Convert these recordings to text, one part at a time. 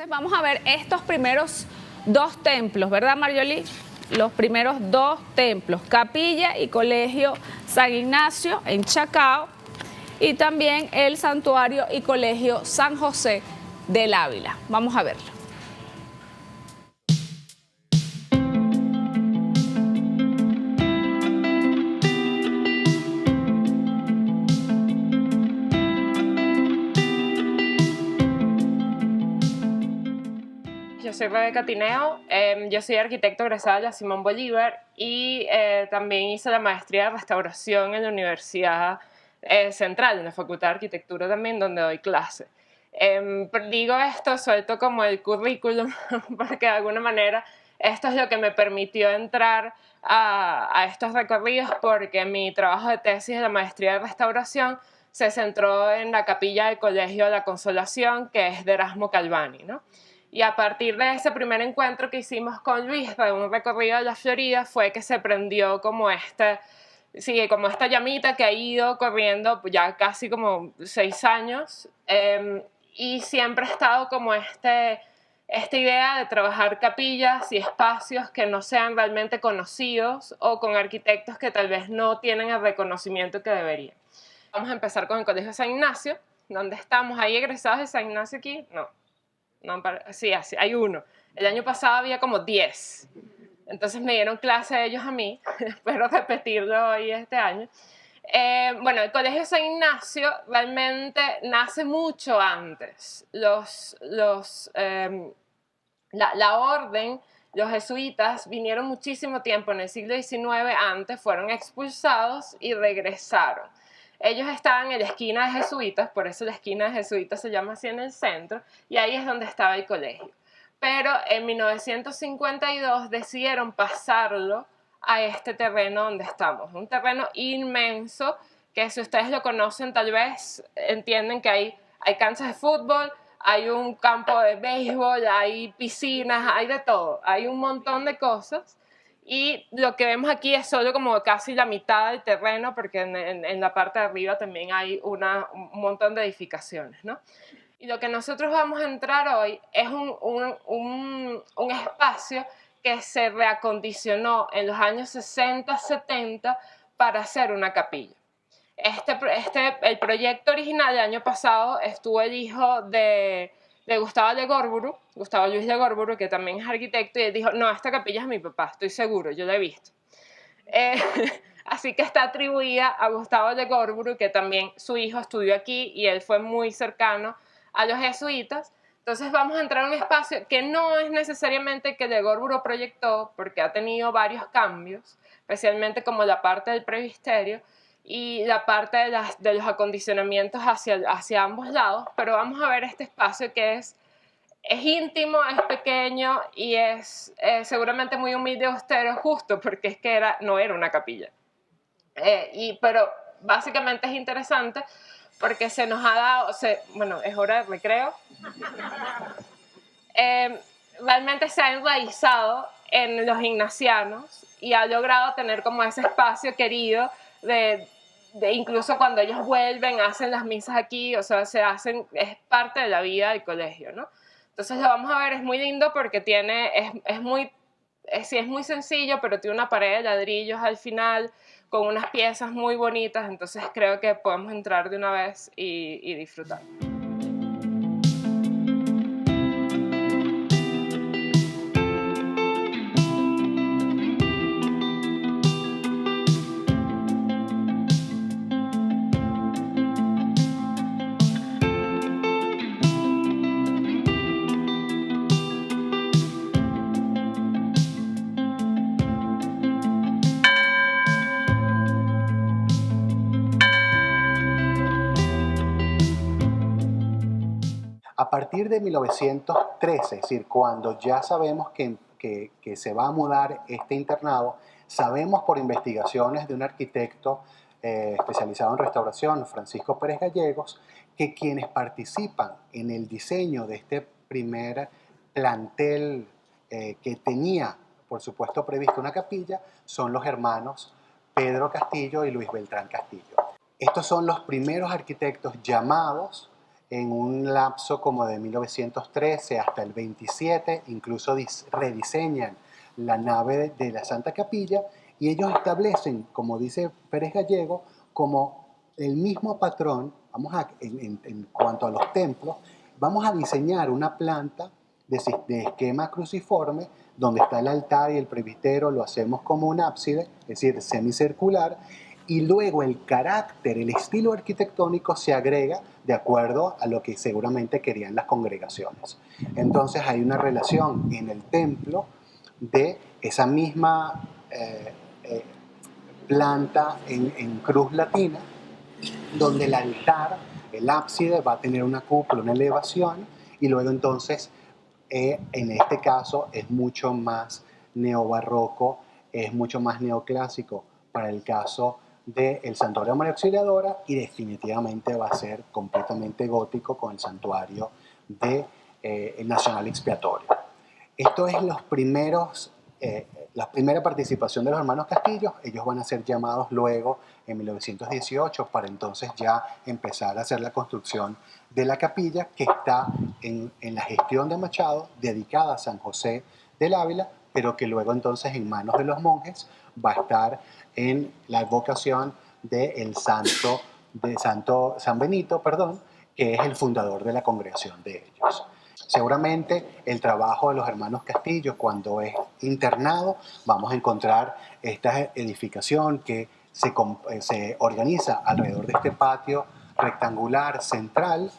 Entonces vamos a ver estos primeros dos templos, ¿verdad, Marjolie? Los primeros dos templos, Capilla y Colegio San Ignacio en Chacao, y también el Santuario y Colegio San José del Ávila. Vamos a verlo. Yo soy Rebeca Tineo, yo soy arquitecto egresada de la Simón Bolívar y también hice la maestría de restauración en la Universidad Central, en la Facultad de Arquitectura también, donde doy clase. Digo esto, suelto como el currículum, porque de alguna manera esto es lo que me permitió entrar a estos recorridos, porque mi trabajo de tesis de la maestría de restauración se centró en la capilla del Colegio de la Consolación, que es de Erasmo Calvani, ¿no? Y a partir de ese primer encuentro que hicimos con Luis de un recorrido de la Florida fue que se prendió como esta llamita que ha ido corriendo ya casi como 6 años, y siempre ha estado como esta idea de trabajar capillas y espacios que no sean realmente conocidos o con arquitectos que tal vez no tienen el reconocimiento que deberían. Vamos a empezar con el Colegio San Ignacio, donde estamos. ¿Hay egresados de San Ignacio aquí? No, sí, hay uno. El año pasado había como 10. Entonces me dieron clase ellos a mí. Espero repetirlo hoy este año. Bueno, el Colegio San Ignacio realmente nace mucho antes. La orden, los jesuitas, vinieron muchísimo tiempo en el siglo XIX antes, fueron expulsados y regresaron. Ellos estaban en la esquina de jesuitas, por eso la esquina de jesuitas se llama así en el centro, y ahí es donde estaba el colegio. Pero en 1952 decidieron pasarlo a este terreno donde estamos, un terreno inmenso que, si ustedes lo conocen, tal vez entienden que hay canchas de fútbol, hay un campo de béisbol, hay piscinas, hay de todo, hay un montón de cosas. Y lo que vemos aquí es solo como casi la mitad del terreno, porque en la parte de arriba también hay un montón de edificaciones, ¿no? Y lo que nosotros vamos a entrar hoy es un espacio que se reacondicionó en los años 60, 70 para hacer una capilla. El proyecto original del año pasado estuvo el hijo de Gustavo Legorguru, Gustavo Luis Legorguru, que también es arquitecto, y él dijo: no, esta capilla es mi papá, estoy seguro, yo la he visto. Así que está atribuida a Gustavo Legorguru, que también su hijo estudió aquí y él fue muy cercano a los jesuitas. Entonces vamos a entrar a un espacio que no es necesariamente que Legorguru proyectó, porque ha tenido varios cambios, especialmente como la parte del presbiterio y la parte de los acondicionamientos hacia ambos lados, pero vamos a ver este espacio que es íntimo, es pequeño y es seguramente muy humilde y austero, justo porque es que no era una capilla. Pero básicamente es interesante porque se nos ha dado, bueno, es hora de recreo, realmente se ha enraizado en los ignacianos y ha logrado tener como ese espacio querido de incluso cuando ellos vuelven, hacen las misas aquí, o sea, es parte de la vida del colegio, ¿no? Entonces lo vamos a ver, es muy lindo porque es muy sencillo, pero tiene una pared de ladrillos al final, con unas piezas muy bonitas, entonces creo que podemos entrar de una vez y disfrutar. A partir de 1913, es decir, cuando ya sabemos que se va a mudar este internado, sabemos por investigaciones de un arquitecto especializado en restauración, Francisco Pérez Gallegos, que quienes participan en el diseño de este primer plantel que tenía, por supuesto, previsto una capilla, son los hermanos Pedro Castillo y Luis Beltrán Castillo. Estos son los primeros arquitectos llamados en un lapso como de 1913 hasta el 27, incluso rediseñan la nave de la Santa Capilla y ellos establecen, como dice Pérez Gallego, como el mismo patrón, en cuanto a los templos, vamos a diseñar una planta de esquema cruciforme donde está el altar y el presbiterio, lo hacemos como un ábside, es decir, semicircular, y luego el carácter, el estilo arquitectónico se agrega de acuerdo a lo que seguramente querían las congregaciones. Entonces hay una relación en el templo de esa misma planta en cruz latina, donde el altar, el ábside, va a tener una cúpula, una elevación, y luego entonces, en este caso, es mucho más neobarroco, es mucho más neoclásico para el caso del santuario de María Auxiliadora, y definitivamente va a ser completamente gótico con el santuario de el Nacional Expiatorio. Esto es la primera participación de los hermanos Castillo. Ellos van a ser llamados luego en 1918 para entonces ya empezar a hacer la construcción de la capilla que está en la gestión de Machado, dedicada a San José del Ávila, pero que luego entonces en manos de los monjes va a estar en la advocación de San Benito, que es el fundador de la congregación de ellos. Seguramente el trabajo de los hermanos Castillo, cuando es internado, vamos a encontrar esta edificación que se organiza alrededor de este patio rectangular central.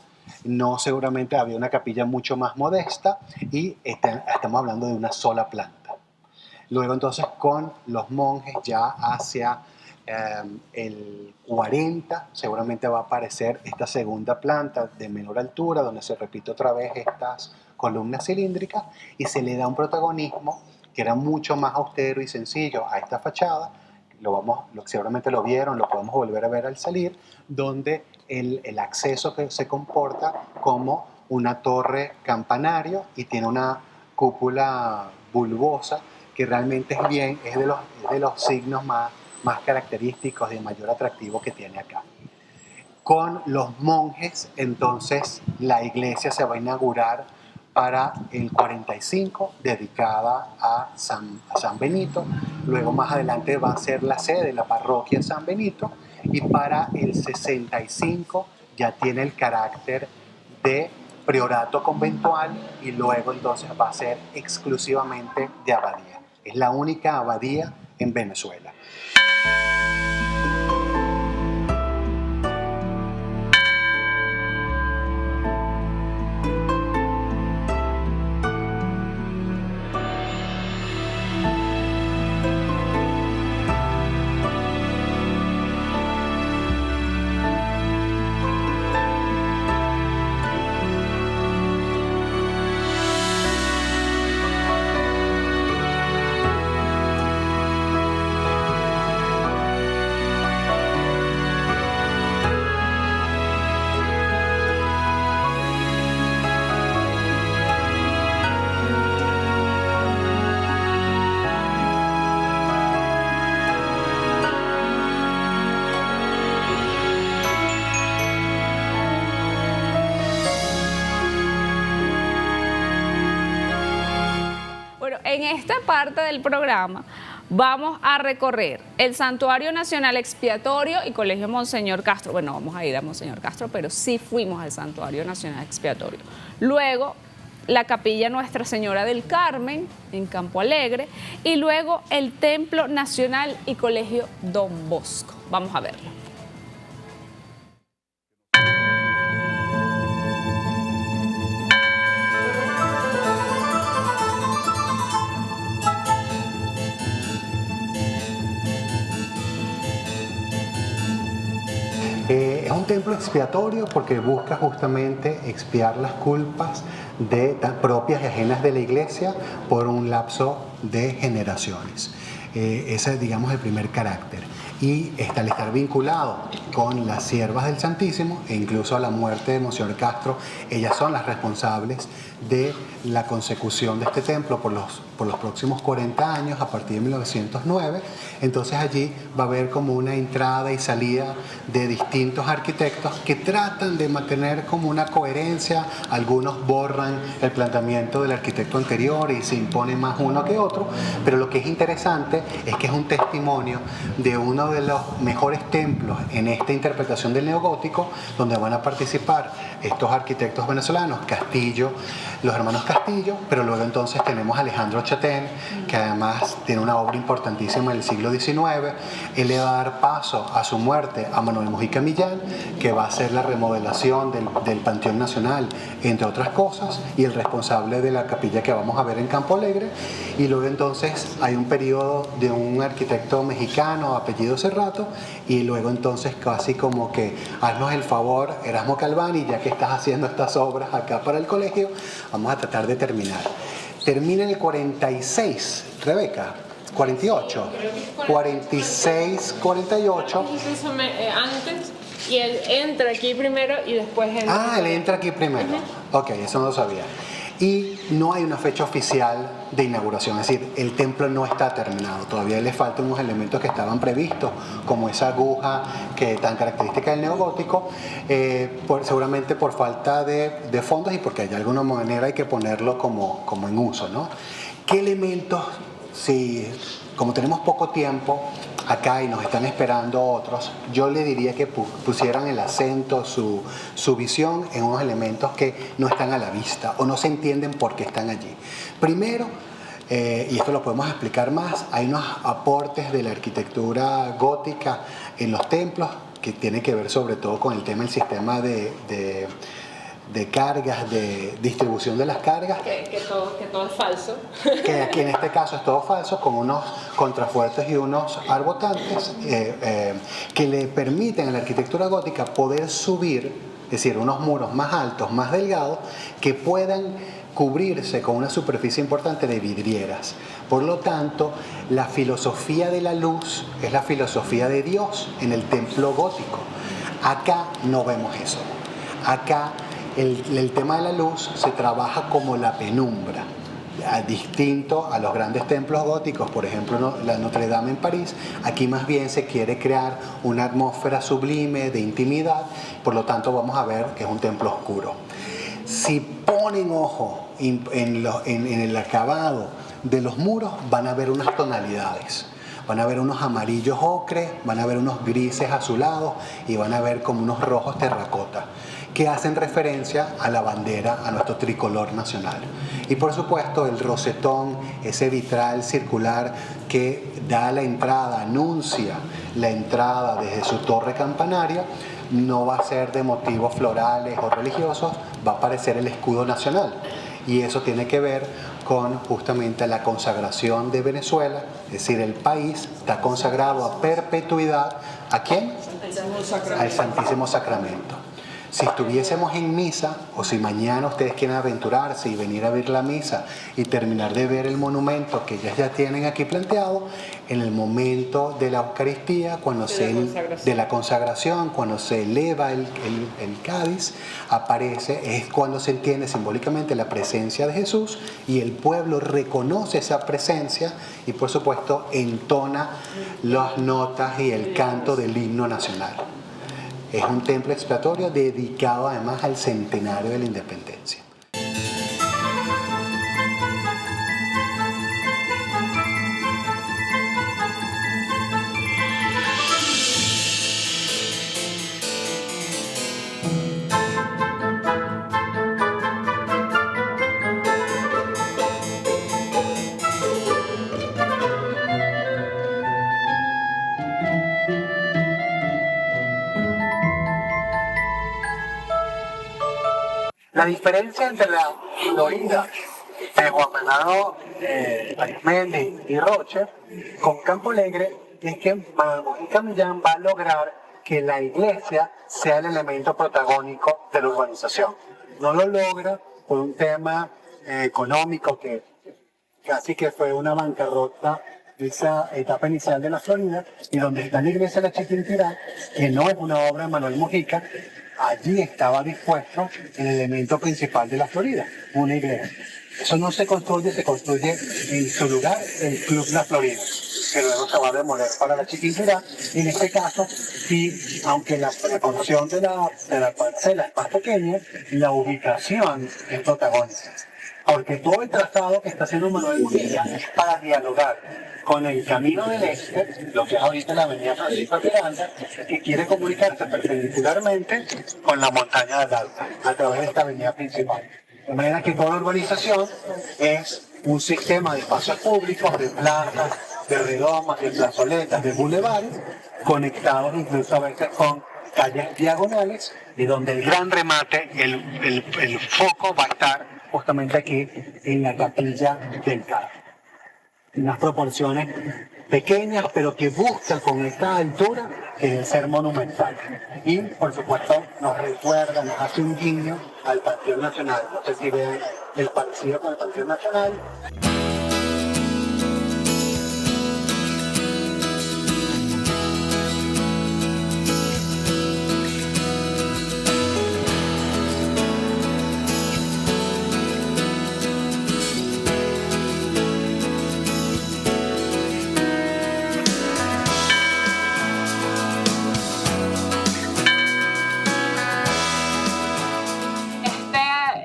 No, seguramente había una capilla mucho más modesta y estamos hablando de una sola planta. Luego entonces con los monjes ya hacia el 40 seguramente va a aparecer esta segunda planta de menor altura donde se repite otra vez estas columnas cilíndricas y se le da un protagonismo que era mucho más austero y sencillo a esta fachada. Seguramente lo vieron, lo podemos volver a ver al salir, donde el acceso que se comporta como una torre campanario y tiene una cúpula bulbosa que realmente es de los signos más característicos, de mayor atractivo que tiene acá. Con los monjes, entonces, la iglesia se va a inaugurar para el 45, dedicada a San Benito. Luego, más adelante, va a ser la sede de la parroquia San Benito. Y para el 65 ya tiene el carácter de priorato conventual y luego entonces va a ser exclusivamente de abadía. Es la única abadía en Venezuela. En esta parte del programa vamos a recorrer el Santuario Nacional Expiatorio y Colegio Monseñor Castro. Bueno, vamos a ir a Monseñor Castro, pero sí fuimos al Santuario Nacional Expiatorio. Luego, la Capilla Nuestra Señora del Carmen en Campo Alegre y luego el Templo Nacional y Colegio Don Bosco. Vamos a verlo. Es un templo expiatorio porque busca justamente expiar las culpas propias y ajenas de la iglesia por un lapso de generaciones. Ese es, digamos, el primer carácter. y al estar vinculado con las siervas del Santísimo e incluso a la muerte de Monseñor Castro, ellas son las responsables de la consecución de este templo por los próximos 40 años a partir de 1909. Entonces allí va a haber como una entrada y salida de distintos arquitectos que tratan de mantener como una coherencia. Algunos borran el planteamiento del arquitecto anterior y se impone más uno que otro, pero lo que es interesante es que es un testimonio de uno de los mejores templos en esta interpretación del neogótico, donde van a participar estos arquitectos venezolanos, Castillo, los hermanos Castillo, pero luego entonces tenemos a Alejandro Chatén, que además tiene una obra importantísima del siglo XIX. Él le va a dar paso a su muerte a Manuel Mujica Millán, que va a hacer la remodelación del Panteón Nacional, entre otras cosas, y el responsable de la capilla que vamos a ver en Campo Alegre. Y luego entonces hay un periodo de un arquitecto mexicano, apellido Cerrato, y luego entonces casi como que haznos el favor, Erasmo Calvani, ya que estás haciendo estas obras acá para el colegio, vamos a tratar de terminar. Termina en el 46, Rebeca, 48, 46, 48. Incluso antes, y él entra aquí primero y después entra. Ah, él entra aquí primero. Ok, eso no lo sabía. Y no hay una fecha oficial de inauguración, es decir, el templo no está terminado, todavía le faltan unos elementos que estaban previstos, como esa aguja que tan característica del neogótico, seguramente por falta de fondos y porque de alguna manera hay que ponerlo como en uso, ¿no? ¿Qué elementos, si como tenemos poco tiempo acá y nos están esperando otros, yo le diría que pusieran el acento, su visión en unos elementos que no están a la vista o no se entienden por qué están allí? Primero, y esto lo podemos explicar más, hay unos aportes de la arquitectura gótica en los templos que tiene que ver sobre todo con el tema del sistema de cargas, de distribución de las cargas. Que todo es falso. Que aquí en este caso es todo falso, con unos contrafuertes y unos arbotantes que le permiten a la arquitectura gótica poder subir, es decir, unos muros más altos, más delgados, que puedan cubrirse con una superficie importante de vidrieras. Por lo tanto, la filosofía de la luz es la filosofía de Dios en el templo gótico. Acá no vemos eso. Acá el tema de la luz se trabaja como la penumbra, distinto a los grandes templos góticos, por ejemplo la Notre Dame en París. Aquí más bien se quiere crear una atmósfera sublime de intimidad, por lo tanto vamos a ver que es un templo oscuro. Si ponen ojo en el acabado de los muros, van a ver unas tonalidades. Van a ver unos amarillos ocre, van a ver unos grises azulados y van a ver como unos rojos terracota, que hacen referencia a la bandera, a nuestro tricolor nacional. Y por supuesto el rosetón, ese vitral circular que da la entrada, anuncia la entrada desde su torre campanaria, no va a ser de motivos florales o religiosos, va a aparecer el escudo nacional. Y eso tiene que ver con justamente la consagración de Venezuela, es decir, el país está consagrado a perpetuidad. ¿A quién? Al Santísimo Sacramento. Si estuviésemos en misa, o si mañana ustedes quieren aventurarse y venir a ver la misa y terminar de ver el monumento que ellas ya tienen aquí planteado, en el momento de la Eucaristía, de la consagración, cuando se eleva el cáliz, aparece, es cuando se entiende simbólicamente la presencia de Jesús y el pueblo reconoce esa presencia y por supuesto entona las notas y el canto del himno nacional. Es un templo expiatorio dedicado además al centenario de la independencia. La diferencia entre la Florida de Juan Bernardo Arismendi y Roche con Campo Alegre es que Manuel Mujica Millán va a lograr que la iglesia sea el elemento protagónico de la urbanización. No lo logra por un tema económico que casi que fue una bancarrota esa etapa inicial de la Florida, y donde está la iglesia de la Chiquinquirá, que no es una obra de Manuel Mujica, allí estaba dispuesto el elemento principal de la Florida, una iglesia. Eso no se construye en su lugar el Club La Florida, que luego se va a demoler para la Chiquinquirá. En este caso, sí, aunque la porción de la parcela es más pequeña, la ubicación es protagónica. Porque todo el trazado que está haciendo Manuel Mujica es para dialogar con el camino del este, lo que es ahorita la avenida Francisco Miranda, que quiere comunicarse perpendicularmente con la montaña del Alta, a través de esta avenida principal. De manera que toda la urbanización es un sistema de espacios públicos, de plazas, de redomas, de plazoletas, de bulevares, conectados incluso a veces con calles diagonales, y donde el gran remate, el foco va a estar justamente aquí en la capilla del Carmen. Unas proporciones pequeñas, pero que buscan con esta altura el ser monumental. Y, por supuesto, nos recuerda, nos hace un guiño al Panteón Nacional. No sé si ven el parecido con el Panteón Nacional.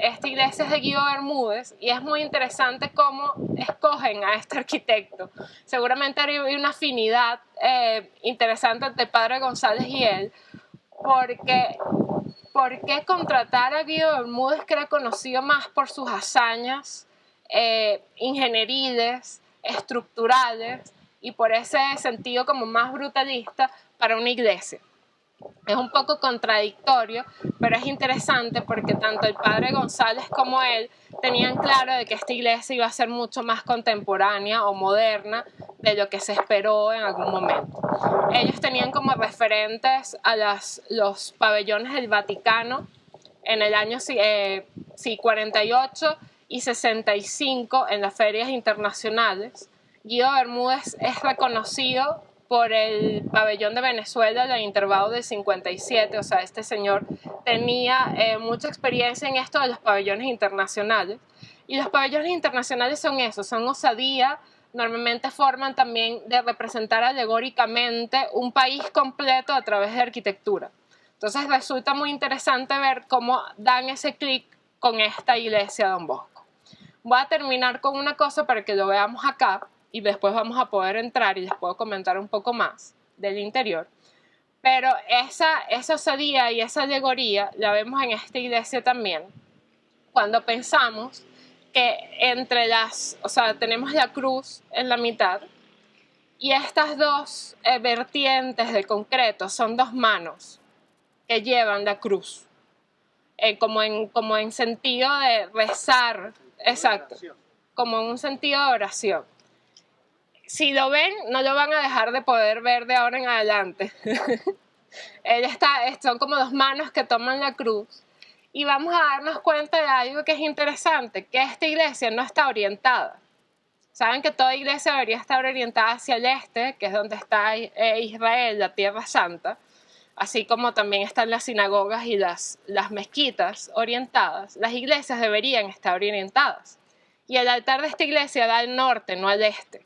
Esta iglesia es de Guido Bermúdez y es muy interesante cómo escogen a este arquitecto. Seguramente hay una afinidad interesante entre el padre González y él, porque ¿por qué contratar a Guido Bermúdez, que era conocido más por sus hazañas ingenieriles, estructurales, y por ese sentido como más brutalista para una iglesia? Es un poco contradictorio, pero es interesante porque tanto el padre González como él tenían claro de que esta iglesia iba a ser mucho más contemporánea o moderna de lo que se esperó en algún momento. Ellos tenían como referentes a los pabellones del Vaticano en el año 48 y 65 en las ferias internacionales. Guido Bermúdez es reconocido por el pabellón de Venezuela en el intervalo del 57, o sea, este señor tenía mucha experiencia en esto de los pabellones internacionales, y los pabellones internacionales son eso, son osadía, normalmente forman también de representar alegóricamente un país completo a través de arquitectura. Entonces resulta muy interesante ver cómo dan ese clic con esta iglesia de Don Bosco. Voy a terminar con una cosa para que lo veamos acá, y después vamos a poder entrar y les puedo comentar un poco más del interior. Pero esa osadía y esa alegoría la vemos en esta iglesia también, cuando pensamos que tenemos la cruz en la mitad, y estas dos vertientes de concreto son dos manos que llevan la cruz, como en sentido de rezar, exacto, como en un sentido de oración. Si lo ven, no lo van a dejar de poder ver de ahora en adelante. Son como dos manos que toman la cruz. Y vamos a darnos cuenta de algo que es interesante, que esta iglesia no está orientada. Saben que toda iglesia debería estar orientada hacia el este, que es donde está Israel, la Tierra Santa, así como también están las sinagogas y las mezquitas orientadas. Las iglesias deberían estar orientadas. Y el altar de esta iglesia da al norte, no al este.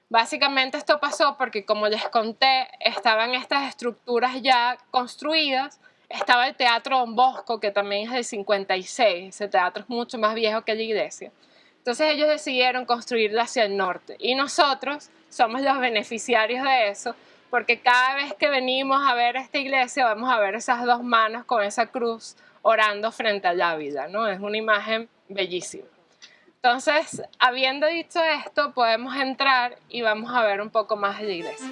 Básicamente esto pasó porque, como les conté, estaban estas estructuras ya construidas. Estaba el Teatro Don Bosco, que también es del 56. Ese teatro es mucho más viejo que la iglesia. Entonces ellos decidieron construirla hacia el norte. Y nosotros somos los beneficiarios de eso, porque cada vez que venimos a ver esta iglesia vamos a ver esas dos manos con esa cruz orando frente al Ávila, ¿no? Es una imagen bellísima. Entonces, habiendo dicho esto, podemos entrar y vamos a ver un poco más de la iglesia.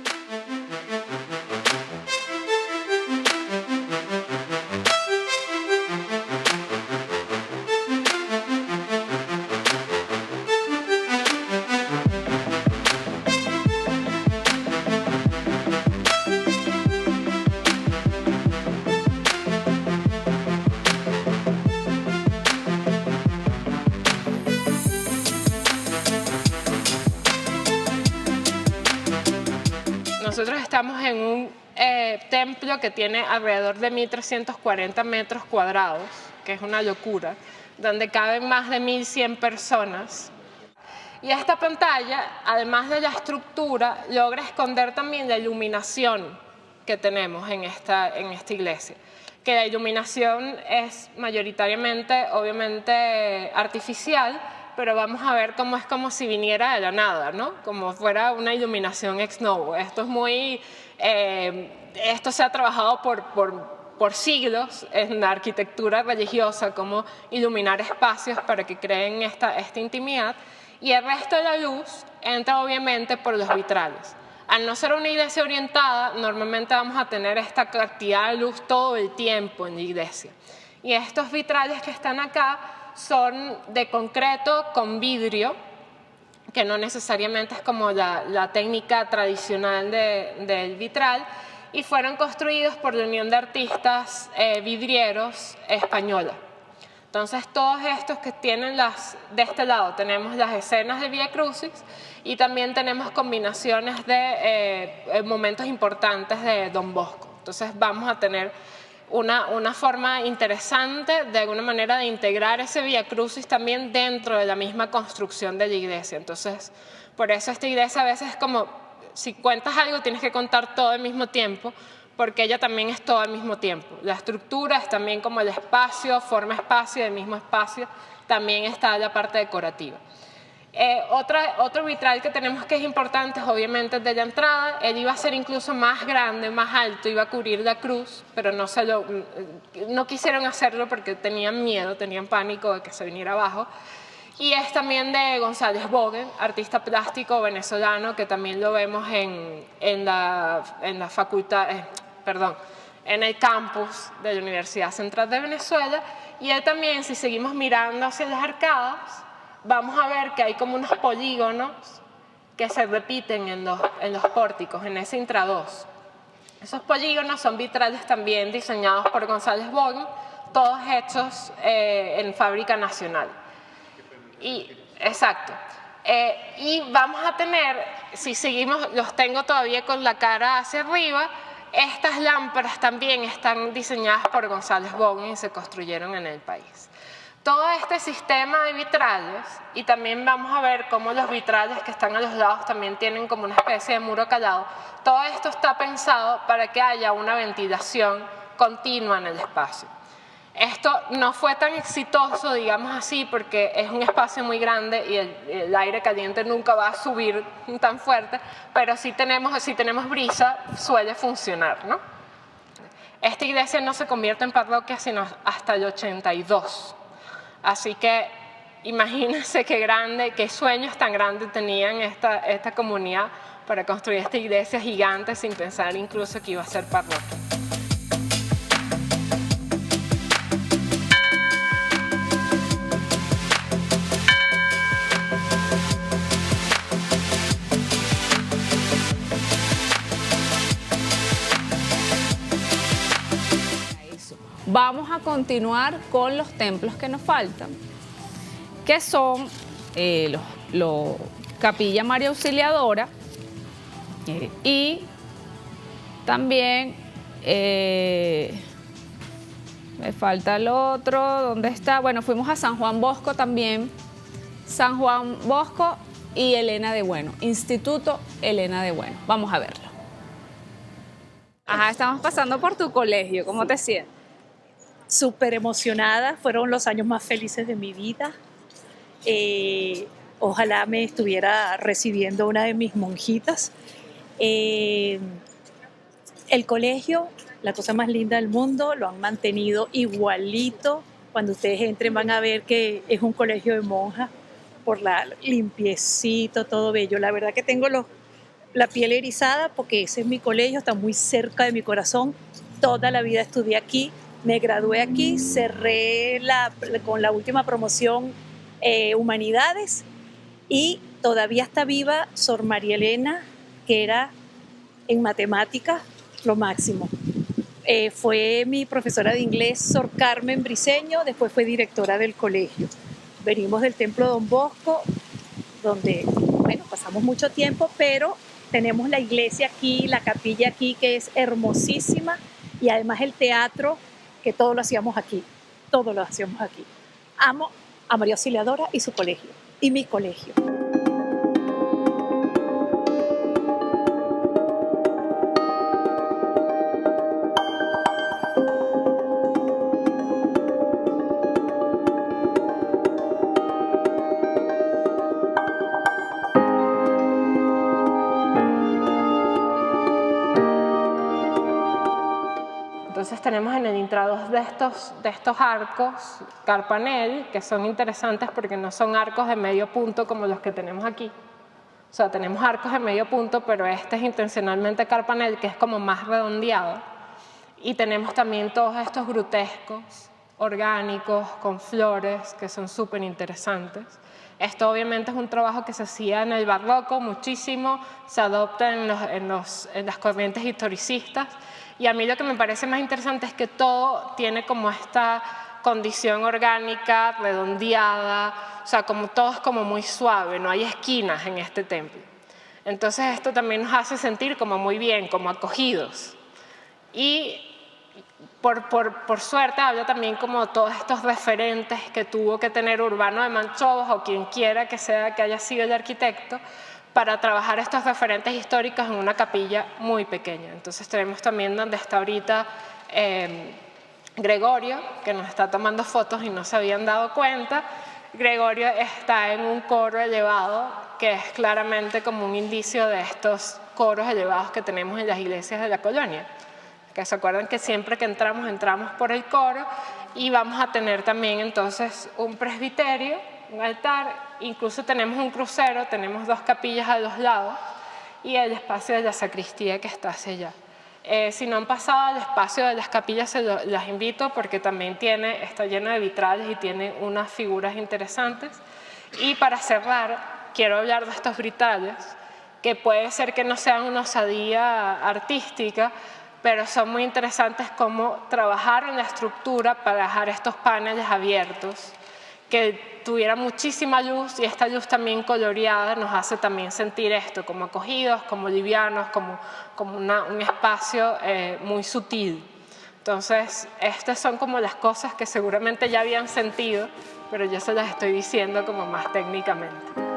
estamos en un templo que tiene alrededor de 1.340 metros cuadrados, que es una locura, donde caben más de 1.100 personas. Y esta pantalla, además de la estructura, logra esconder también la iluminación que tenemos en esta iglesia. Que la iluminación es mayoritariamente, obviamente, artificial, pero vamos a ver cómo es como si viniera de la nada, ¿no? Como fuera una iluminación ex novo. Esto es muy... esto se ha trabajado por siglos en la arquitectura religiosa, cómo iluminar espacios para que creen esta intimidad. Y el resto de la luz entra obviamente por los vitrales. Al no ser una iglesia orientada, normalmente vamos a tener esta cantidad de luz todo el tiempo en la iglesia. Y estos vitrales que están acá son de concreto con vidrio, que no necesariamente es como la técnica tradicional del vitral, y fueron construidos por la Unión de Artistas Vidrieros Española. Entonces, todos estos que tienen de este lado tenemos las escenas de Vía Crucis y también tenemos combinaciones de momentos importantes de Don Bosco. Entonces, vamos a tener una forma interesante de alguna manera de integrar ese Vía Crucis también dentro de la misma construcción de la iglesia. Entonces, por eso esta iglesia a veces es como, si cuentas algo tienes que contar todo al mismo tiempo, porque ella también es todo al mismo tiempo. La estructura es también como el espacio, forma espacio, del mismo espacio, también está la parte decorativa. Otro vitral que tenemos que es importante es obviamente el de la entrada. Él iba a ser incluso más grande, más alto, iba a cubrir la cruz, pero no quisieron hacerlo porque tenían miedo, tenían pánico de que se viniera abajo. Y es también de González Bogen, artista plástico venezolano, que también lo vemos en la facultad, en el campus de la Universidad Central de Venezuela. Y él también, si seguimos mirando hacia las arcadas, vamos a ver que hay como unos polígonos que se repiten en los pórticos, en ese intradós. Esos polígonos son vitrales también diseñados por González Bogen, todos hechos en fábrica nacional. Exacto. Y vamos a tener, si seguimos, los tengo todavía con la cara hacia arriba, estas lámparas también están diseñadas por González Bogen y se construyeron en el país. Todo este sistema de vitrales, y también vamos a ver cómo los vitrales que están a los lados también tienen como una especie de muro calado, todo esto está pensado para que haya una ventilación continua en el espacio. Esto no fue tan exitoso, digamos así, porque es un espacio muy grande y el aire caliente nunca va a subir tan fuerte, pero si tenemos brisa, suele funcionar, ¿no? Esta iglesia no se convierte en parroquia sino hasta el 82. Así que imagínense qué grande, qué sueños tan grandes tenían esta comunidad para construir esta iglesia gigante sin pensar incluso que iba a ser parroquia. Vamos a continuar con los templos que nos faltan, que son los Capilla María Auxiliadora y también me falta el otro, ¿dónde está? Bueno, fuimos a San Juan Bosco también, San Juan Bosco y Elena de Bueno, Instituto Elena de Bueno. Vamos a verlo. Ajá, estamos pasando por tu colegio, ¿cómo te sientes? Súper emocionada, fueron los años más felices de mi vida. Ojalá me estuviera recibiendo una de mis monjitas. El colegio, la cosa más linda del mundo, lo han mantenido igualito. Cuando ustedes entren van a ver que es un colegio de monjas, por la limpiecito, todo bello. La verdad que tengo la piel erizada porque ese es mi colegio, está muy cerca de mi corazón. Toda la vida estudié aquí. Me gradué aquí, cerré con la última promoción Humanidades y todavía está viva Sor María Elena, que era en matemáticas lo máximo. Fue mi profesora de inglés Sor Carmen Briceño, después fue directora del colegio. Venimos del Templo Don Bosco, donde bueno, pasamos mucho tiempo, pero tenemos la iglesia aquí, la capilla aquí, que es hermosísima, y además el teatro, que todo lo hacíamos aquí, todo lo hacíamos aquí. Amo a María Auxiliadora y su colegio, y mi colegio. Entonces tenemos en el intradós de estos arcos carpanel, que son interesantes porque no son arcos de medio punto como los que tenemos aquí. O sea, tenemos arcos de medio punto, pero este es intencionalmente carpanel, que es como más redondeado. Y tenemos también todos estos grutescos orgánicos con flores que son súper interesantes. Esto obviamente es un trabajo que se hacía en el barroco muchísimo, se adopta en las corrientes historicistas, y a mí lo que me parece más interesante es que todo tiene como esta condición orgánica, redondeada, o sea, como todo es como muy suave, no hay esquinas en este templo. Entonces esto también nos hace sentir como muy bien, como acogidos. Y por suerte habla también como todos estos referentes que tuvo que tener Urbano de Manchovos o quien quiera que sea que haya sido el arquitecto para trabajar estos referentes históricos en una capilla muy pequeña. Entonces tenemos también donde está ahorita Gregorio, que nos está tomando fotos y no se habían dado cuenta. Gregorio está en un coro elevado, que es claramente como un indicio de estos coros elevados que tenemos en las iglesias de la colonia. Que se acuerdan que siempre que entramos por el coro, y vamos a tener también entonces un presbiterio, un altar, incluso tenemos un crucero, tenemos 2 capillas a los lados y el espacio de la sacristía que está hacia allá. Si no han pasado al espacio de las capillas, las invito porque también está lleno de vitrales y tiene unas figuras interesantes. Y para cerrar, quiero hablar de estos vitrales, que puede ser que no sean una osadía artística, pero son muy interesantes cómo trabajaron la estructura para dejar estos paneles abiertos, que tuviera muchísima luz, y esta luz también coloreada nos hace también sentir esto, como acogidos, como livianos, como un espacio muy sutil. Entonces, estas son como las cosas que seguramente ya habían sentido, pero yo se las estoy diciendo como más técnicamente.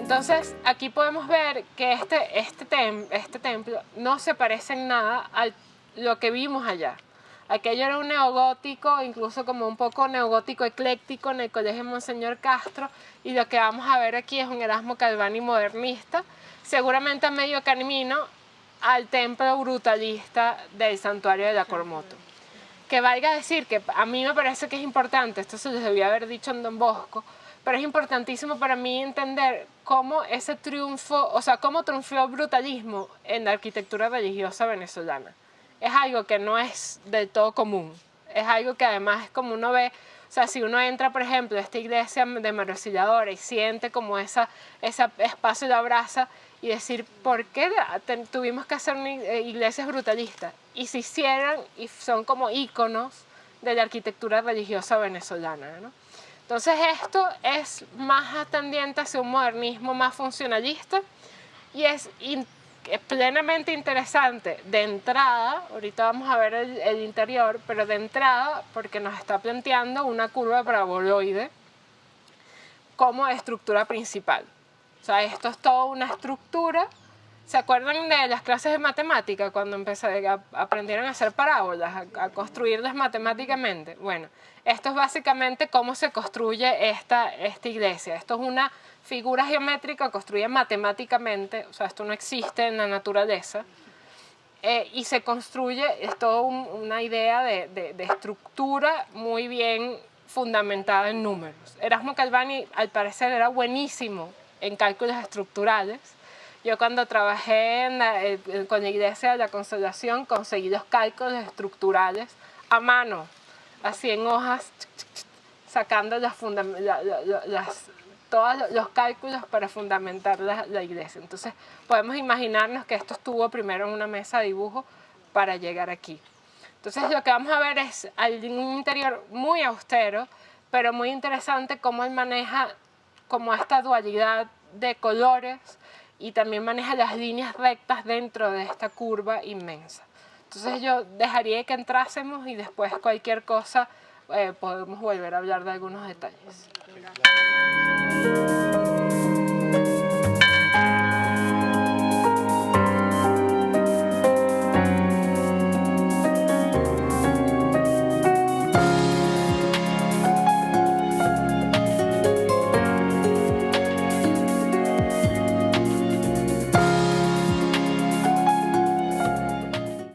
Entonces, aquí podemos ver que este templo no se parece en nada a lo que vimos allá. Aquello era un neogótico, incluso como un poco neogótico ecléctico en el Colegio Monseñor Castro, y lo que vamos a ver aquí es un Erasmo Galvani modernista, seguramente a medio camino al templo brutalista del Santuario de la Cormoto. Que valga decir que a mí me parece que es importante, esto se les debía haber dicho en Don Bosco, pero es importantísimo para mí entender cómo ese triunfo, o sea, cómo triunfó el brutalismo en la arquitectura religiosa venezolana. Es algo que no es del todo común, es algo que además es como uno ve, o sea, si uno entra, por ejemplo, a esta iglesia de María Auxiliadora y siente como ese espacio de abraza y decir, ¿por qué tuvimos que hacer iglesias brutalistas? Y se hicieran y son como íconos de la arquitectura religiosa venezolana, ¿no? Entonces esto es más atendiente hacia un modernismo más funcionalista y es plenamente interesante de entrada. Ahorita vamos a ver el interior, pero de entrada porque nos está planteando una curva paraboloide como estructura principal. O sea, esto es toda una estructura. ¿Se acuerdan de las clases de matemática cuando aprendieron a hacer parábolas, a construirlas matemáticamente? Bueno, esto es básicamente cómo se construye esta iglesia. Esto es una figura geométrica construida matemáticamente, o sea, esto no existe en la naturaleza. Y se construye, es toda una idea de estructura muy bien fundamentada en números. Erasmo Galvani, al parecer, era buenísimo en cálculos estructurales, Yo cuando trabajé con la Iglesia de la Consolación conseguí los cálculos estructurales a mano, así en hojas, sacando todos los cálculos para fundamentar la iglesia. Entonces podemos imaginarnos que esto estuvo primero en una mesa de dibujo para llegar aquí. Entonces lo que vamos a ver es un interior muy austero, pero muy interesante cómo él maneja como esta dualidad de colores y también maneja las líneas rectas dentro de esta curva inmensa. Entonces yo dejaría que entrásemos y después cualquier cosa podemos volver a hablar de algunos detalles.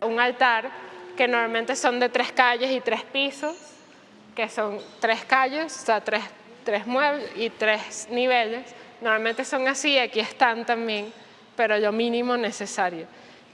Un altar que normalmente son de 3 calles y 3 pisos, que son 3 calles, o sea, 3 muebles y 3 niveles. Normalmente son así, aquí están también, pero lo mínimo necesario.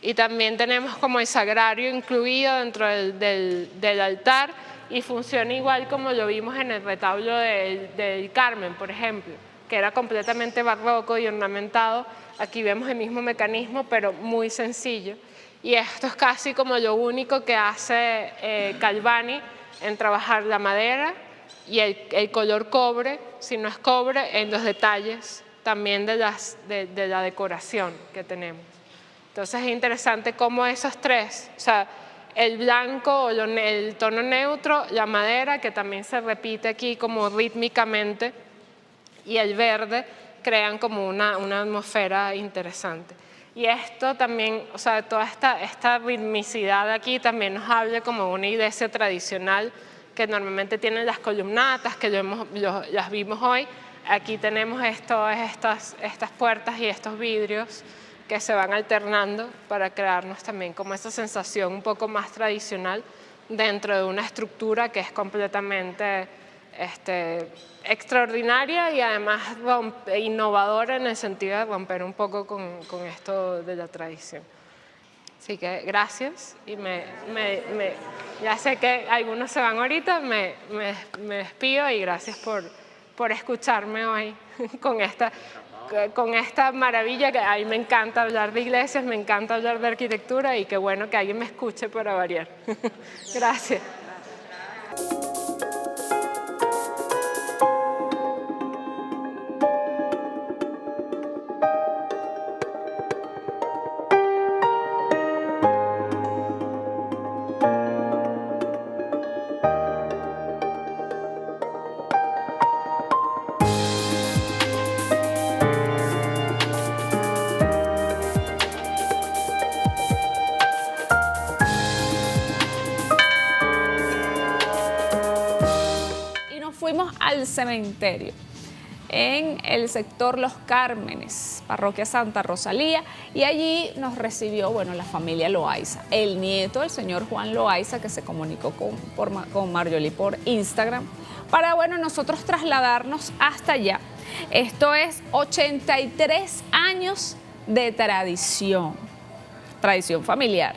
Y también tenemos como el sagrario incluido dentro del altar y funciona igual como lo vimos en el retablo del Carmen, por ejemplo, que era completamente barroco y ornamentado. Aquí vemos el mismo mecanismo, pero muy sencillo. Y esto es casi como lo único que hace Calvani en trabajar la madera y el color cobre, si no es cobre, en los detalles también de la decoración que tenemos. Entonces es interesante cómo esos tres, o sea, el blanco o el tono neutro, la madera, que también se repite aquí como rítmicamente, y el verde, crean como una atmósfera interesante. Y esto también, o sea, toda esta ritmicidad aquí también nos habla como una iglesia tradicional que normalmente tiene las columnatas, que las vimos hoy. Aquí tenemos estas puertas y estos vidrios que se van alternando para crearnos también como esa sensación un poco más tradicional dentro de una estructura que es completamente extraordinaria y además innovadora en el sentido de romper un poco con esto de la tradición. Así que gracias y ya sé que algunos se van ahorita, me despido y gracias por escucharme hoy con esta maravilla que a mí me encanta hablar de iglesias, me encanta hablar de arquitectura y qué bueno que alguien me escuche para variar. Gracias. Fuimos al cementerio en el sector Los Cármenes, parroquia Santa Rosalía, y allí nos recibió, bueno, la familia Loaiza, el nieto del señor Juan Loaiza, que se comunicó con Marjorie por Instagram, para, bueno, nosotros trasladarnos hasta allá. Esto es 83 años de tradición familiar.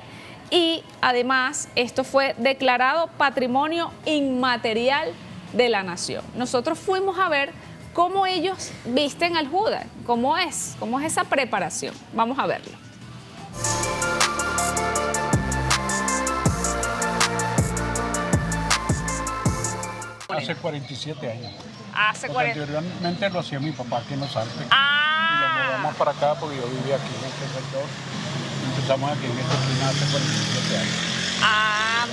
Y además, esto fue declarado Patrimonio Inmaterial de la nación. Nosotros fuimos a ver cómo ellos visten al Judas, cómo es esa preparación. Vamos a verlo. Hace 47 años. Hace 40. Anteriormente lo hacía mi papá aquí en Los Alpes. Y lo mudamos para acá porque yo vivía aquí en este sector. Empezamos aquí en esta esquina hace 47 años.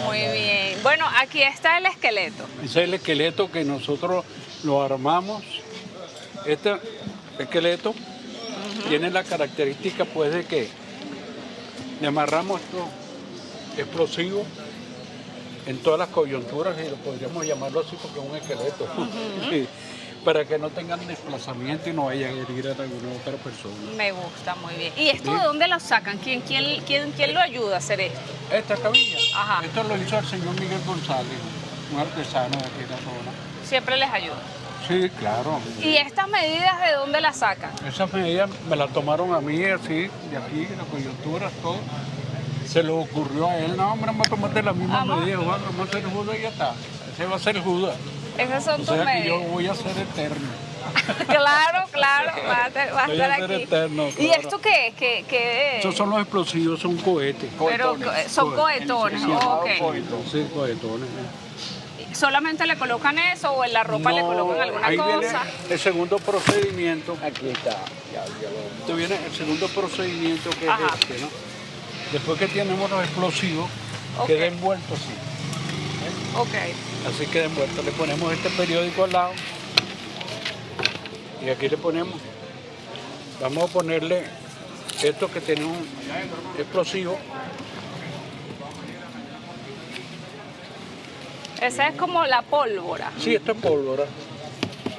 Muy bien. Bueno, aquí está el esqueleto. Ese es el esqueleto que nosotros lo armamos. Este esqueleto tiene la característica pues de que le amarramos esto explosivo en todas las coyunturas y lo podríamos llamarlo así porque es un esqueleto. Para que no tengan desplazamiento y no vayan a herir a alguna otra persona. Me gusta, muy bien. ¿Y esto de dónde lo sacan? ¿Quién lo ayuda a hacer esto? Esta cabilla, Ajá. esto lo hizo el señor Miguel González, un artesano de aquí de la zona. Siempre les ayuda. Sí, claro. ¿Y estas medidas de dónde las sacan? Esas medidas me las tomaron a mí así, de aquí, la coyuntura, todo. Se le ocurrió a él, no, hombre, vamos a tomarte las mismas medidas, Juan, vamos a hacer Judas y ya está. Ese va a ser Judas. Esas son O tus sea que yo medidas. voy a ser eterno. Claro, va a estar Voy a ser aquí. eterno, ¿Y claro. esto qué es? ¿Qué Esos son los explosivos, son cohetes. Pero son cohetones, ok. Sí, cohetones. ¿Solamente le colocan eso o en la ropa le colocan alguna ahí cosa? viene el segundo procedimiento. Aquí está. Este viene el segundo procedimiento que Ajá. es este, ¿no? Después que tenemos los explosivos, Ok. queda envuelto así. Ok. Así queda envuelto. Le ponemos este periódico al lado. Y aquí le ponemos. Vamos a ponerle esto que tiene un explosivo. Esa es como la pólvora. Sí, esto es pólvora.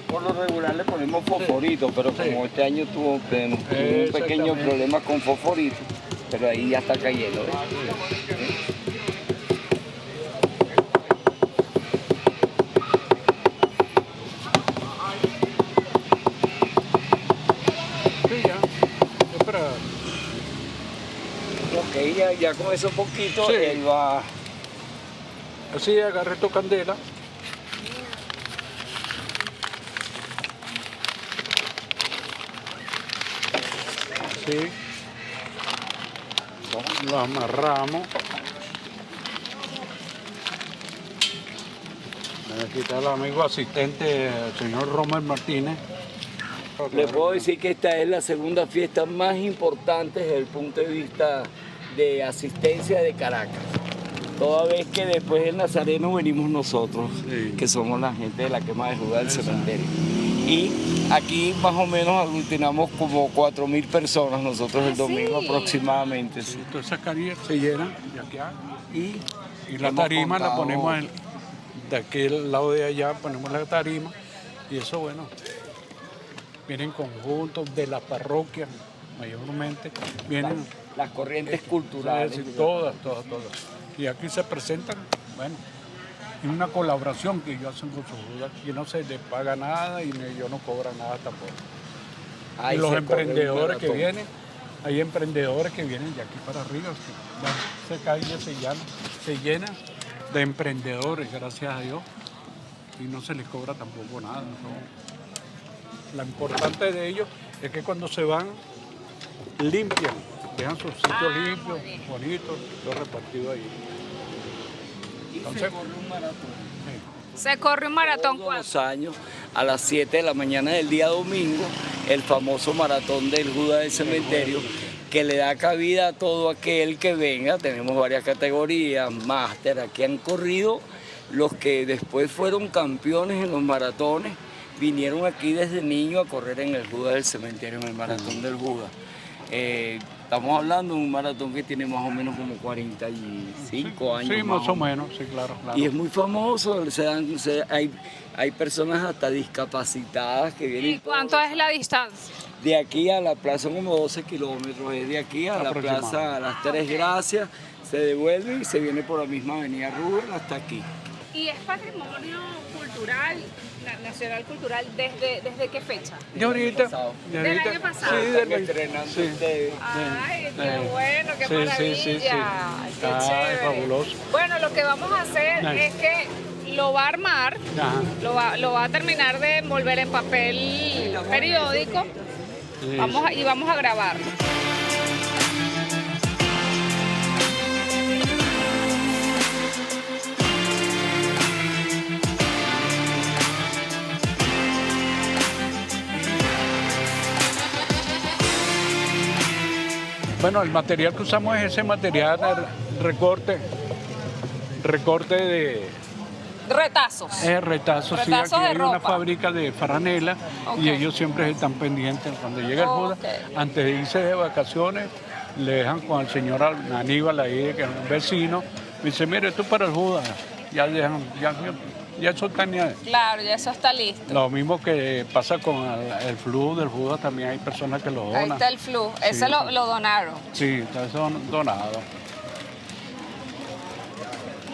Por lo regular le ponemos fosforito, pero como este año tuvo un pequeño Exactamente. problema con fosforito, pero ahí ya está cayendo. Sí, ya. Es para... Ok, ya con eso poquito, Sí. él va... Así agarre tu candela. Así. Lo amarramos. Aquí está el amigo asistente, el señor Romer Martínez. Le puedo decir que esta es la segunda fiesta más importante desde el punto de vista de asistencia de Caracas. Toda vez que después del Nazareno venimos nosotros, Sí. que somos la gente de la quema de Judas del cementerio. Y aquí más o menos aglutinamos como 4.000 personas nosotros el domingo sí. aproximadamente. Sí. Todas esas carillas se llenan de aquí y la hemos tarima la contado- ponemos de aquel lado de allá, ponemos la tarima y eso bueno, vienen conjuntos de las parroquias mayormente, vienen Las corrientes culturales. sí, todas. Y aquí se presentan, bueno, en una colaboración que ellos hacen con sus Judas y no se les paga nada y ellos no cobran nada tampoco. Ahí Y los se corre un emprendedores que maratón. vienen, hay emprendedores que vienen de aquí para arriba, se calle se llena de emprendedores, gracias a Dios, y no se les cobra tampoco nada. ¿no? Lo importante de ellos es que cuando se van, limpian, dejan sus sitios limpios, bonitos, todo repartido ahí. Y Entonces- se corre un maratón. Se corre un maratón Todos los años a las 7 de la mañana del día domingo, el famoso maratón del Judas del Cementerio, que le da cabida a todo aquel que venga. Tenemos varias categorías, máster, aquí han corrido los que después fueron campeones en los maratones, vinieron aquí desde niño a correr en el Judas del Cementerio, en el maratón del Judas. Estamos hablando de un maratón que tiene más o menos como 45 años. Sí, más o menos, sí, claro. Y es muy famoso, hay personas hasta discapacitadas que vienen. ¿Y cuánto es la distancia? De aquí a la plaza son como 12 kilómetros, es de aquí a la Aproximado. plaza a las Tres Gracias, se devuelve y se viene por la misma avenida Rubén hasta aquí. ¿Y es patrimonio cultural, nacional cultural, desde qué fecha? Y ahorita, pasado. y ¿Del ahorita- año pasado? Sí, Están del estrenando sí. ustedes. Ay, qué bueno, qué Sí, maravilla. sí, sí, sí. Ay, qué Ay, chévere. fabuloso. Bueno, lo que vamos a hacer Ay. es que lo va a armar, Ajá. lo va a terminar de envolver en papel periódico Sí, y vamos a grabarlo. Bueno, el material que usamos es ese material de recorte de Retazos. retazos. Sí, Retazos aquí de hay una ropa. fábrica de franela Ok. y ellos siempre están pendientes. Cuando llega el Judas, Ok. antes de irse de vacaciones, le dejan con el señor Aníbal ahí, que es un vecino. Me dice, mire, esto es para el Judas. Ya dejan, ya eso está ni- Claro, ya eso está listo. Lo mismo que pasa con el flu del Judas, también hay personas que lo donan. Ahí está el flu. Ese Sí. lo donaron. Sí, está eso donado.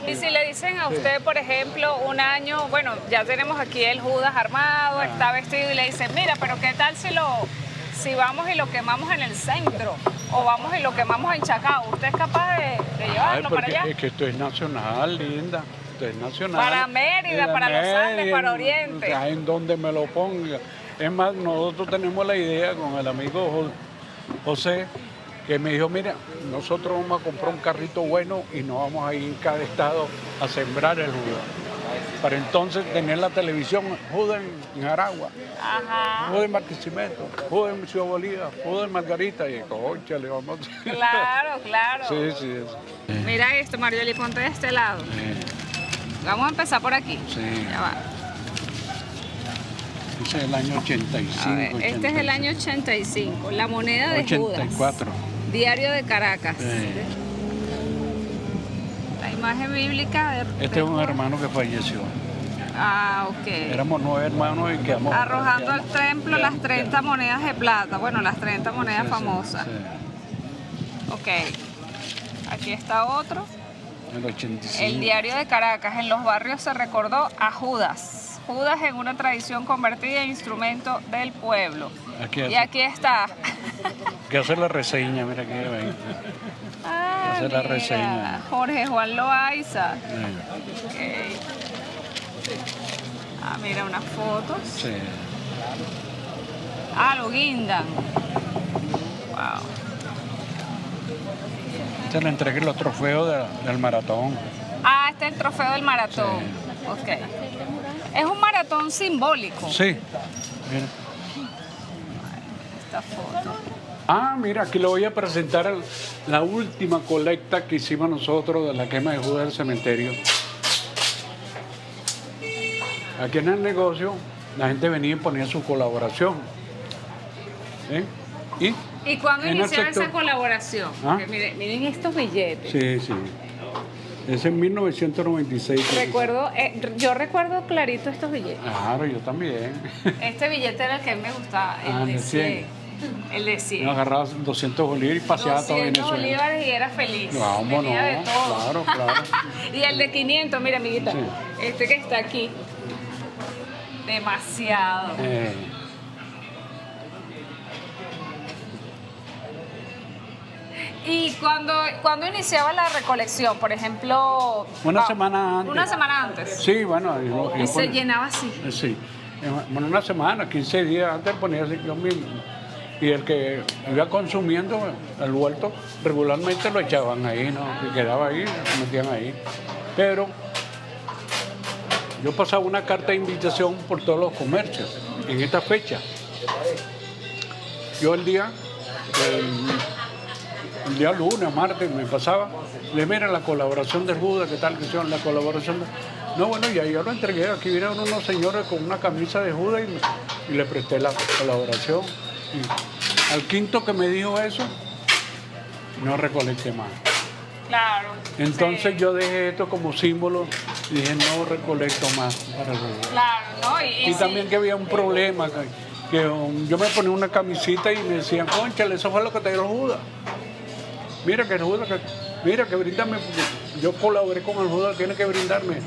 Y si le dicen a usted, por ejemplo, un año, bueno, ya tenemos aquí el Judas armado, está vestido y le dicen, mira, pero ¿qué tal si vamos y lo quemamos en el centro? O vamos y lo quemamos en Chacao. ¿Usted es capaz de llevarlo para allá? Es que esto es nacional, linda. Esto es nacional. Para Mérida, para los Andes, para Oriente. O sea, en donde me lo ponga. Es más, nosotros tenemos la idea con el amigo José, que me dijo, mira, nosotros vamos a comprar un carrito bueno y nos vamos a ir en cada estado a sembrar el Judas. Para entonces tener la televisión, Judas en Aragua, Ajá. Judas en Barquisimeto, Judas en Ciudad Bolívar, Judas en Margarita, y concha, le vamos a... Claro, claro. Sí, sí. Mira esto, Marjorie, ponte de este lado. Vamos a empezar por aquí. Sí. Ya va. Ese es el año 85. A ver, este es el año 85. La moneda de 84. Judas. Diario de Caracas. Sí. La imagen bíblica de Este es un Judas. hermano que falleció. Ah, ok. Éramos 9 hermanos y quedamos... Arrojando al templo las 30 monedas de plata. Bueno, las 30 monedas famosas. Sí. Ok. Aquí está otro. El 85. El diario de Caracas. En los barrios se recordó a Judas. Judas en una tradición convertida en instrumento del pueblo. Y aquí está. Que hacer la reseña, mira que ven. Ah, Hacer la mira, reseña. Jorge Juan Loaiza. Sí. Ok. Ah, mira, unas fotos. Sí. Ah, lo guindan. Wow. Se le entregué los trofeos del maratón. Ah, este es el trofeo del maratón. Ok. Es un maratón simbólico. Sí. Mira. Esta foto. Ah, mira, aquí le voy a presentar la última colecta que hicimos nosotros de la quema de Judas del cementerio. Aquí en el negocio la gente venía y ponía su colaboración. ¿Sí? ¿Y cuándo en el inició sector- esa colaboración? ¿Ah? Porque miren estos billetes. Sí, sí. Es en 1996. Yo recuerdo clarito estos billetes. Claro, yo también. Este billete era el que me gustaba, el Ah, de de 100. 100. El de 100. Yo agarraba 200 bolívares y paseaba todo 200 Venezuela. bolívares y era feliz. Vamos, Tenía de no, todo. claro. Y el de 500, mira, amiguita. Sí. Este que está aquí. Demasiado. Y cuando iniciaba la recolección, por ejemplo... Una semana antes. Una semana antes. Sí, bueno. Y se llenaba así. Sí. Bueno, una semana, 15 días antes ponía así yo mismo. Y el que iba consumiendo el vuelto, regularmente lo echaban ahí, ¿no? Que quedaba ahí, lo metían ahí. Pero yo pasaba una carta de invitación por todos los comercios en esta fecha. Yo el día lunes, martes, me pasaba, le mira la colaboración de Judas, ¿qué tal que son la colaboración? No, bueno, ya yo lo entregué, aquí vinieron unos señores con una camisa de Judas y le presté la colaboración. Y al quinto que me dijo eso, no recolecté más. Claro. Entonces sí. yo dejé esto como símbolo y dije, no recolecto más para Judas. Claro, ¿no? Y también que había un problema, que yo me ponía una camisita y me decían, cónchale, eso fue lo que te dio Judas. Mira que el Judas, mira que bríndame, porque yo colaboré con el Judas, tiene que brindarme.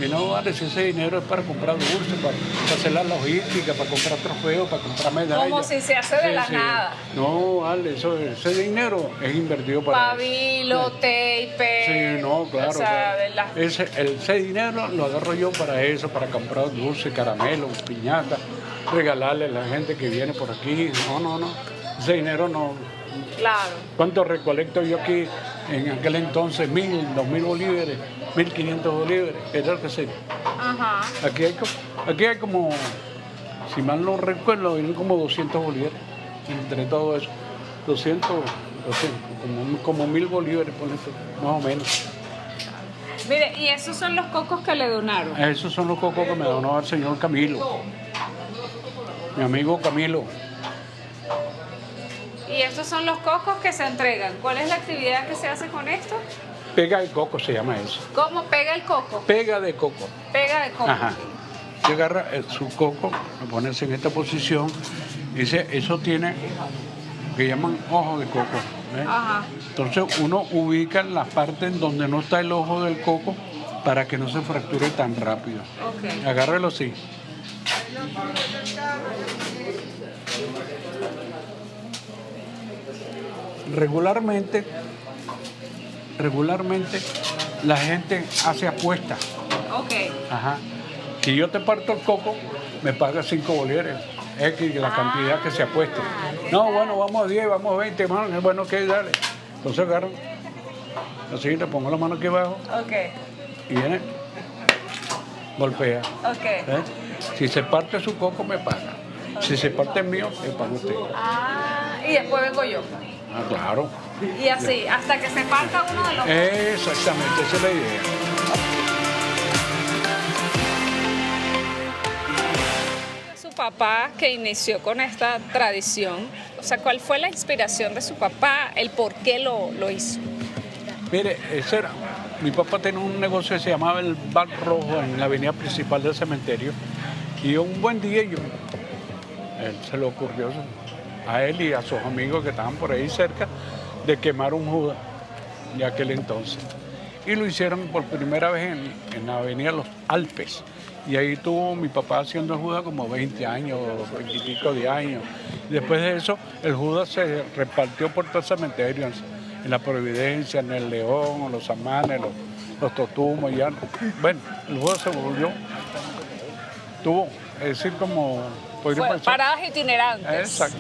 Y no vale, si ese dinero es para comprar dulces, para hacer la logística, para comprar trofeos, para comprar medallas. Como si se hace de la nada. No, vale, ese dinero es invertido para Pabilo, tape. Sí, no, claro. O sea, de las... Ese dinero lo agarro yo para eso, para comprar dulces, caramelos, piñatas, regalarle a la gente que viene por aquí. No. Ese dinero no. Claro. ¿Cuánto recolecto yo aquí en aquel entonces? 1.000, 2.000 bolívares, 1.500 bolívares. Era lo que sé. Ajá. Aquí hay como, si mal no recuerdo, hay como 200 bolívares. Entre todo eso. 200 como 1.000 bolívares, por eso, más o menos. Mire, y esos son los cocos que le donaron. Esos son los cocos que me donó el señor Camilo. Mi amigo Camilo. Y estos son los cocos que se entregan. ¿Cuál es la actividad que se hace con esto? Pega de coco se llama eso. ¿Cómo pega el coco? Pega de coco. Pega de coco. Ajá. Se agarra su coco, lo pones en esta posición. Dice, eso tiene, que llaman ojo de coco. ¿ves? Ajá. Entonces uno ubica la parte en donde no está el ojo del coco para que no se fracture tan rápido. Ok. Agárrelo así. Regularmente la gente hace apuestas. Ok. Ajá. Si yo te parto el coco, me pagas 5 bolívares. X la cantidad que se apueste. No, bueno, vamos a 10, vamos a 20, man. Bueno, ok, dale. Entonces agarro. Así, le pongo la mano aquí abajo Ok. y viene. Golpea. Ok. ¿Eh? Si se parte su coco, me paga. Si se parte el mío, me paga usted. Ah, y después vengo yo. Ah, claro. Y así, hasta que se parta uno de los dos. Exactamente, esa es la idea. Su papá que inició con esta tradición, o sea, ¿cuál fue la inspiración de su papá? ¿El por qué lo hizo? Mire, ese era, mi papá tenía un negocio que se llamaba el Bar Rojo en la avenida principal del cementerio. Y un buen día él se le ocurrió a él y a sus amigos que estaban por ahí cerca de quemar un Judas de aquel entonces. Y lo hicieron por primera vez en la avenida Los Alpes. Y ahí tuvo mi papá haciendo el Judas como 20 años, 20 y pico de años. Y después de eso, el Judas se repartió por todo el cementerio, en la Providencia, en el León, en los Amanes, los Totumos. Ya. Bueno, el Judas se volvió, tuvo, es decir, como... Fue paradas itinerantes. Exacto.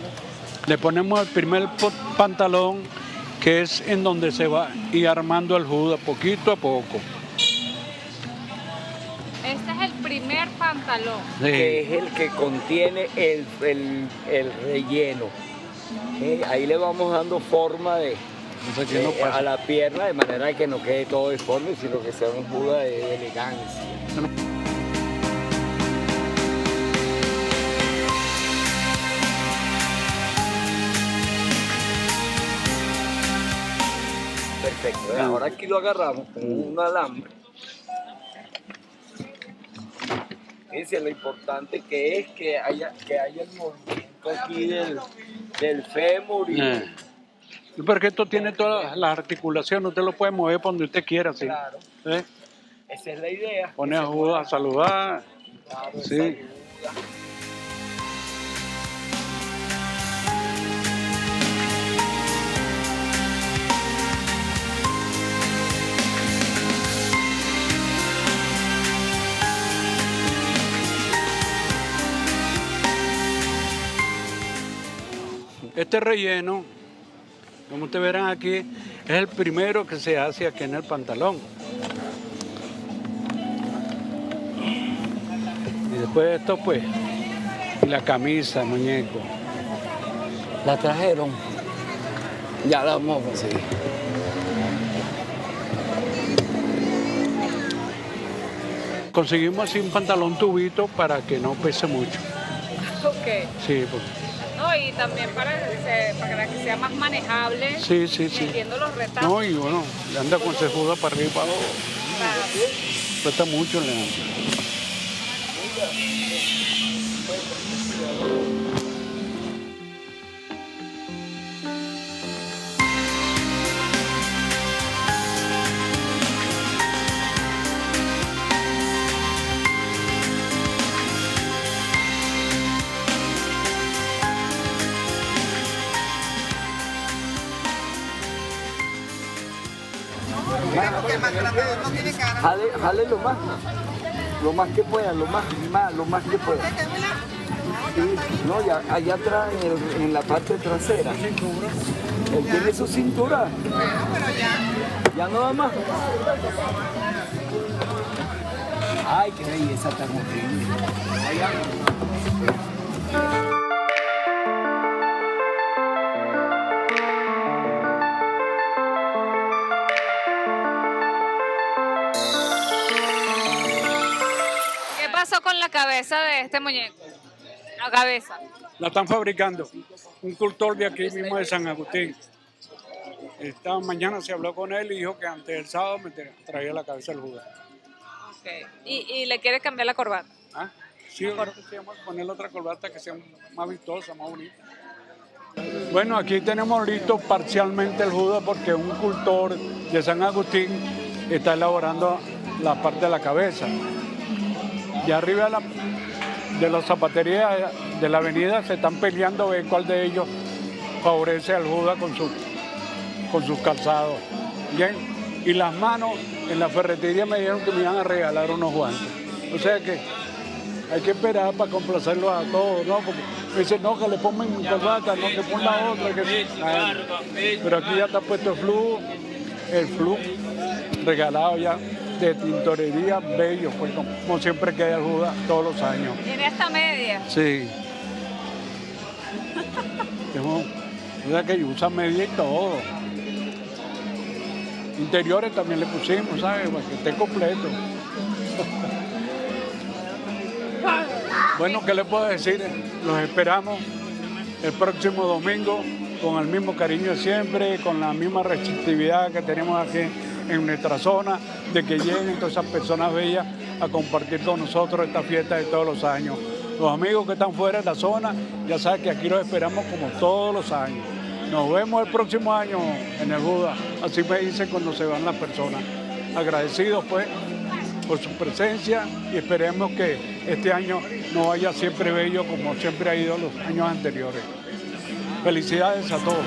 Le ponemos el primer pantalón, que es en donde se va y armando el Judas poquito a poco. Este es el primer pantalón. Sí. Que es el que contiene el relleno. Ahí le vamos dando forma Entonces, ¿qué no pasa? a la pierna, de manera que no quede todo deforme, sino que sea un Judas de elegancia. Perfecto. Ahora aquí lo agarramos con un alambre. Fíjense lo importante que es que haya el movimiento aquí del fémur. Porque esto tiene todas las articulaciones, usted lo puede mover por donde usted quiera. ¿Sí? Claro. ¿Eh? Esa es la idea. Pone a Judas a saludar. Claro, Sí. saluda. Este relleno, como ustedes verán aquí, es el primero que se hace aquí en el pantalón. Y después de esto, pues, y la camisa, muñeco. ¿La trajeron? Ya la vamos a conseguir. Conseguimos así un pantalón tubito para que no pese mucho. Ok. Sí, porque... No, y también para que sea más manejable. Sí, sí, sí. Entiendo los retazos. No, y bueno, le anda con ese Judas para arriba y para abajo. Claro. Cuesta mucho, le anda. Jale lo más que pueda, lo más que pueda. Sí, no, ya, allá atrás, en la parte trasera. Él tiene su cintura. Ya no da más. Ay, qué belleza tan horrible. ¿Qué pasó con la cabeza de este muñeco? La cabeza. La están fabricando. Un cultor de aquí mismo de San Agustín. Esta mañana se habló con él y dijo que antes del sábado me traía la cabeza del Judas. Okay. ¿Y le quiere cambiar la corbata? ¿Ah? Sí, vamos a ponerle otra corbata que sea más vistosa, más bonita. Bueno, aquí tenemos listo parcialmente el Judas porque un cultor de San Agustín está elaborando la parte de la cabeza. Y arriba de las zapaterías de la avenida se están peleando a ver cuál de ellos favorece al Judas con sus calzados. Bien, y las manos en la ferretería me dijeron que me iban a regalar unos guantes. O sea que hay que esperar para complacerlos a todos, ¿no? Porque me dicen, no, que le pongan mi corbata, no, que ponga otra. Pero aquí ya está puesto el flu regalado ya de tintorería bello, pues como siempre que hay al Judas todos los años. Tiene esta media. Sí. O sea que usa media y todo. Interiores también le pusimos, ¿sabes? Para que esté completo. Bueno, ¿qué le puedo decir? Los esperamos el próximo domingo con el mismo cariño de siempre, con la misma receptividad que tenemos aquí en nuestra zona, de que lleguen todas esas personas bellas a compartir con nosotros esta fiesta de todos los años. Los amigos que están fuera de la zona, ya saben que aquí los esperamos como todos los años. Nos vemos el próximo año en el Judas, así me dicen cuando se van las personas. Agradecidos pues por su presencia y esperemos que este año no vaya siempre bello como siempre ha ido los años anteriores. Felicidades a todos.